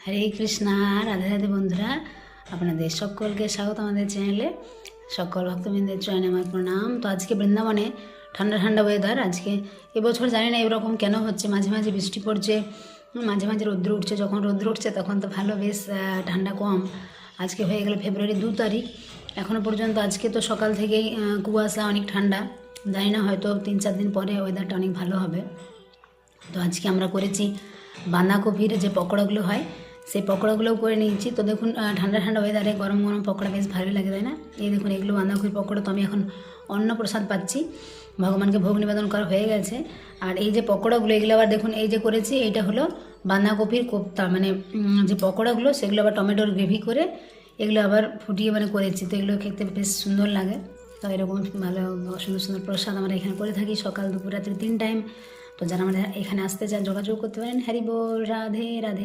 হরে কৃষ্ণা, রাধে রাধে বন্ধুরা, আপনাদের সকলকে স্বাগত আমাদের চ্যানেলে। সকল ভক্তবৃন্দের চয়নে আমার প্রণাম। তো আজকে বৃন্দাবনে ঠান্ডা ঠান্ডা ওয়েদার। আজকে এবছর জানি না এরকম কেন হচ্ছে, মাঝে মাঝে বৃষ্টি পড়ছে, মাঝে মাঝে রৌদ্র উঠছে। যখন রৌদ্র উঠছে তখন তো ভালো, বেশ ঠান্ডা কম। আজকে হয়ে গেল ফেব্রুয়ারি 2 তারিখ, এখনও পর্যন্ত আজকে তো সকাল থেকেই কুয়াশা, অনেক ঠান্ডা। জানি না, হয়তো 3-4 দিন পরে ওয়েদারটা অনেক ভালো হবে। তো আজকে আমরা করেছি বাঁধাকপির যে পকোড়াগুলো হয়, সেই পকোড়াগুলোও করে নিয়েছি। তো দেখুন, ঠান্ডা ঠান্ডা ওয়েদারে গরম গরম পকোড়া বেশ ভালোই লাগে, তাই না? এই দেখুন, এগুলো বাঁধাকপির পকোড়া। তো আমি এখন অন্নপ্রসাদ পাচ্ছি, ভগবানকে ভোগ নিবেদন করা হয়ে গেছে। আর এই যে পকোড়াগুলো, এগুলো আবার দেখুন, এই যে করেছি, এইটা হলো বাঁধাকপির কোপ্তা, মানে যে পকোড়াগুলো সেগুলো আবার টমেটোর গ্রেভি করে এগুলো আবার ফুটিয়ে করেছি। তো এগুলো খেতে বেশ সুন্দর লাগে। তো এরকম ভালো সুন্দর সুন্দর প্রসাদ আমরা এখানে করে থাকি সকাল, দুপুর, রাত্রি 3 টাইম। তো যারা আমরা এখানে আসতে চান যোগাযোগ করতে পারেন। হরি বল, রাধে রাধে।